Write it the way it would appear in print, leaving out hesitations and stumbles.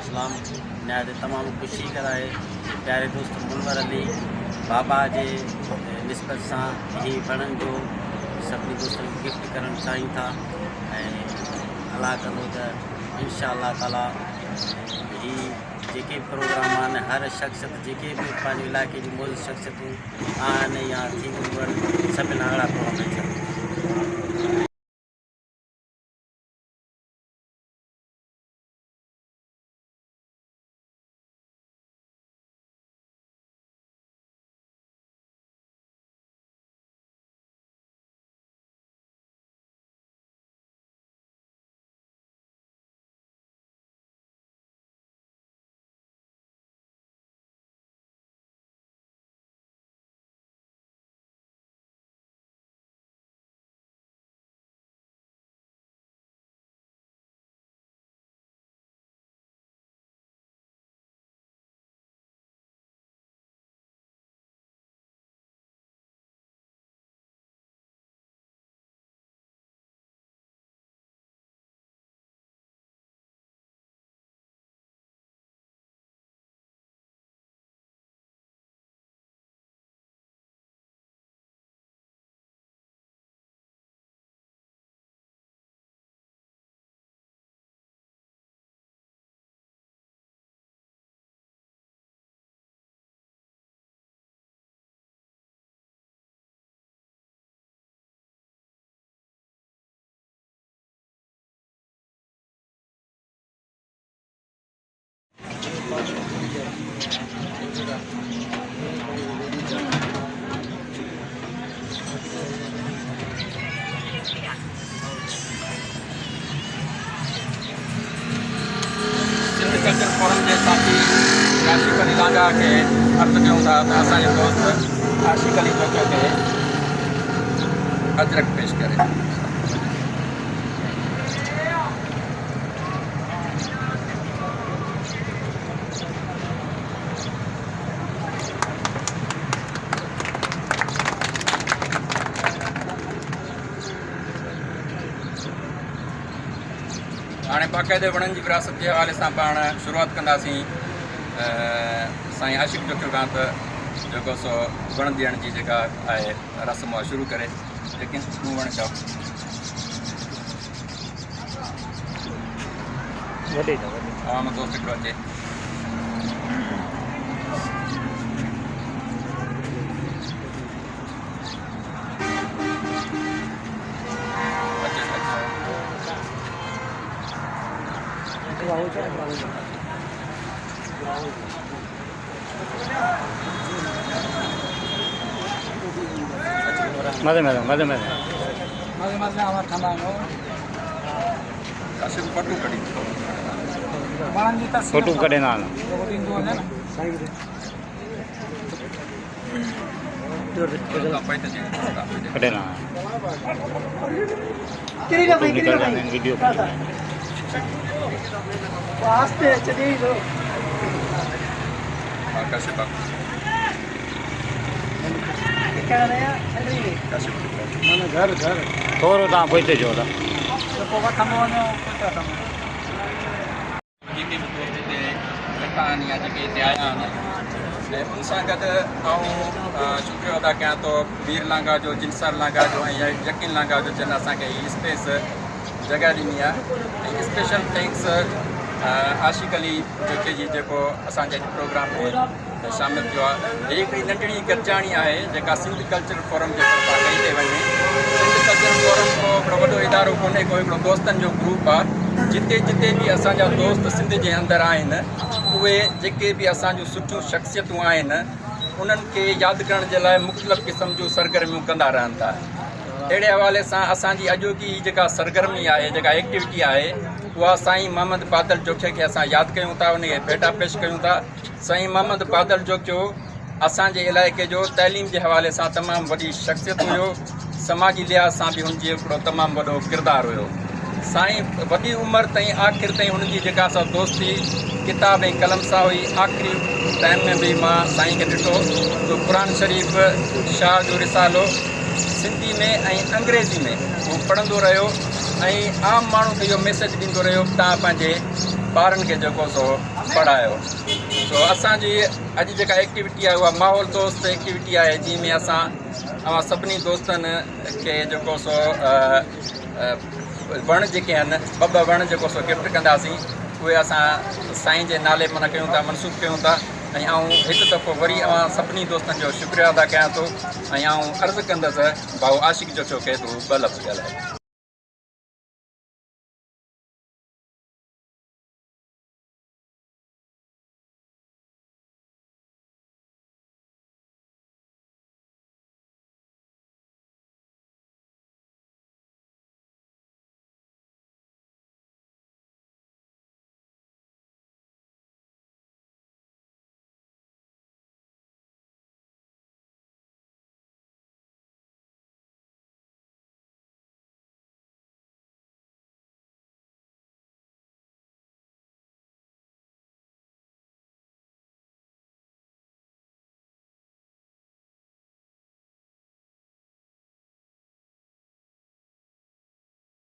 सलाम नहायत तमामु ख़ुशी कराए प्यारे दोस्त मुनवर अली बाबा के निस्बत से ही वणन जो सभी दोस्तों को गिफ्ट करण चाहिए था अल्लाह कंदो तो इंशाअल्लाह ताला ही जेके प्रोग्राम आहिनि हर शख़्सियत जेके भी पंहिंजे इलाइक़े जी मौजूद शख़्सियतूं आहिनि या थी सभिनि अहिड़ा प्रोग्राम थियनि। कल्चर फोरम के साथी आशिक़ अली लांघा के अर्ज़ कयूं था तो असांजो दोस्त आशिक़ अली जोखियो के अजरक पेश करे। हाँ बाक़ायदे वणन की विरासत के हवाले से पाण शुरुआत कंदासीं साईं आशिक़ जोखियो खां जो सो वण ॾियण जी जेका आहे रस्म आहे शुरू करे लेकिन तूं वण चओ। आवाम दोस्त हिकिड़ो अचे। मज़े मज़े मज़े मज़े मज़े मज़े आवाज़ ठंडा हो काशिफ़ फोटो कढी वणन जी तस्वीर फोटो कढे ना ॾींदो वञे न साईं कढे ना निकल जाने वीडियो वास्ते चली दो काशिफ़ क्या नया चली माना घर घर थोरो तव्हां पोइते जो था तो पोइ वठंदो वञो जेके बि दोस्त हिते वेठा आहिनि या जेके हिते आया आहिनि ऐं उन सां गॾु आउं शुक्रिया अदा कयां थो वीर लांघा जो जिनसर लांघा जो ऐं यकीन लांघा जो जिन असांखे हीअ स्पेस जॻह ॾिनी आहे ऐं स्पेशल थैंक्स आशिक़ अली जोखियो जी जेको असांजे प्रोग्राम में शामिल थियो आहे। हीअ हिकिड़ी नंढड़ी गॾिजाणी आहे जेका सिंध कल्चर फोरम जे तरफ़ां कई थी वञे। सिंध कल्चर फोरम को हिकिड़ो वॾो इदारो कोन्हे को हिकिड़ो दोस्तनि जो ग्रुप आहे जिते जिते बि असांजा दोस्त सिंध जे अंदरि आहिनि उहे जेके बि असांजूं सुठियूं शख़्सियतूं आहिनि उन्हनि खे यादि करण जे लाइ मुख़्तलिफ़ क़िस्म जूं सरगर्मियूं कंदा रहनि था। अहिड़े हवाले सां असांजी अॼोकी जेका सरगर्मी आहे जेका एक्टिविटी आहे उहा साईं मोहम्मद बादल जोखियो खे असां यादि कयूं था उनखे भेटा पेश कयूं था। साईं मोहम्मद बादल जोखियो असांजे इलाइक़े जो तइलीम जे हवाले सां तमामु वॾी शख़्सियत हुयो। समाजी लिहाज़ सां बि हुनजी हिकिड़ो तमामु वॾो किरदारु हुयो। साईं वॾी उमिरि ताईं आख़िर ताईं हुनजी जेका असां दोस्ती किताब ऐं कलम सां हुई। आख़िरी टाइम में बि मां साईं खे ॾिठो तो क़ुरान शरीफ़ शाह जो रिसालो सिंधी में ऐं अंग्रेज़ी में उहो पढ़ंदो रहियो ऐं आम माण्हू खे इहो मैसेज ॾींदो रहियो तव्हां पंहिंजे ॿारनि खे जेको सो पढ़ायो। सो असांजी अॼु जेका एक्टिविटी आहे उहा माहौल दोस्त एक्टिविटी आहे, जंहिं में असां सभिनी दोस्तनि खे जेको सो वण जेके आहिनि ॿ वण जेको सो गिफ्ट कंदासीं, उहे असां साईं जे नाले माना कयूं था, मनसूख़ कयूं था। ऐं हिकु दफ़ो वरी सभिनी दोस्तनि जो शुक्रिया अदा कयां थो ऐं अर्ज़ु कंदुसि भाऊ आशिक़ जो छो खे तूं 2 लफ़्ज़ ॻाल्हाए।